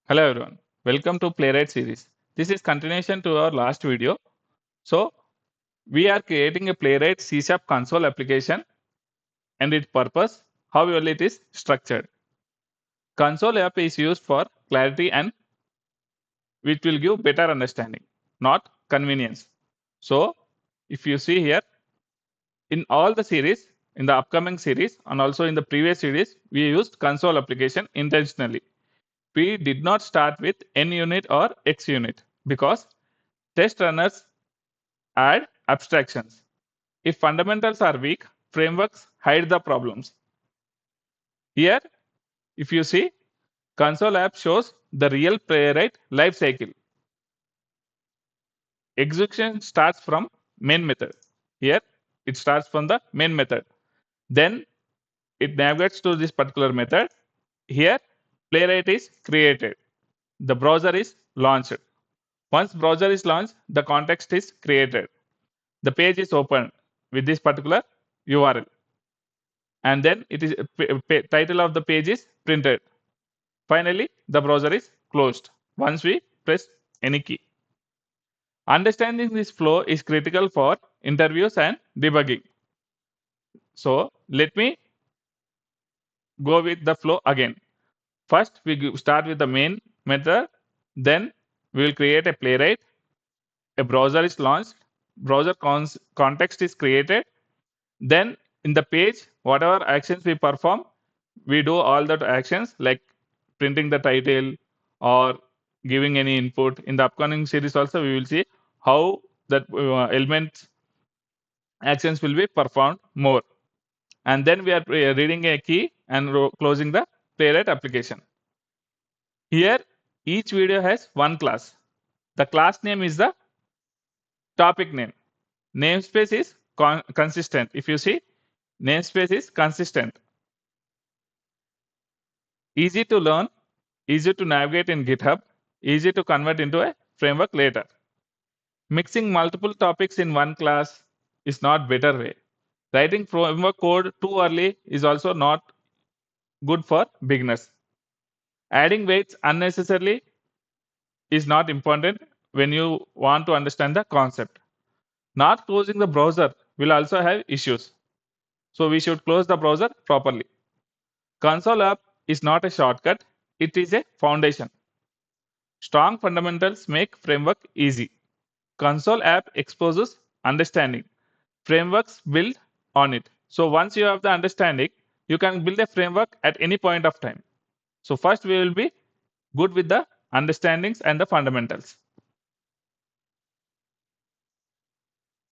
Hello everyone, welcome to Playwright series. This is continuation to our last video. So we are creating a Playwright C console application and its purpose, how well it is structured. Console app is used for clarity and which will give better understanding, not convenience. So if you see here, in all the series, in the upcoming series and also in the previous series, we used console application intentionally. We did not start with N unit or X unit because test runners add abstractions. If fundamentals are weak, frameworks hide the problems. Here, if you see, console app shows the real playwright life cycle. Execution starts from main method. Here, it starts from the main method. Then it navigates to this particular method. Here, playwright is created. The browser is launched. Once browser is launched, the context is created. The page is opened with this particular URL. And then it is title of the page is printed. Finally, the browser is closed once we press any key. Understanding this flow is critical for interviews and debugging. So let me go with the flow again. First, we start with the main method. Then we will create a playwright. A browser is launched. Browser context is created. Then in the page, whatever actions we perform, we do all the actions like printing the title or giving any input. In the upcoming series also, we will see how that element actions will be performed more. And then we are reading a key and closing the playwright application. Here, each video has one class. The class name is the topic name. Namespace is consistent. If you see, namespace is consistent. Easy to learn, easy to navigate in GitHub, easy to convert into a framework later. Mixing multiple topics in one class is not better way. Writing framework code too early is also not good for beginners. Adding weights unnecessarily is not important when you want to understand the concept. Not closing the browser will also have issues. So we should close the browser properly. Console app is not a shortcut, it is a foundation. Strong fundamentals make framework easy. Console app exposes understanding. Frameworks build on it. So once you have the understanding, you can build a framework at any point of time. So first we will be good with the understandings and the fundamentals.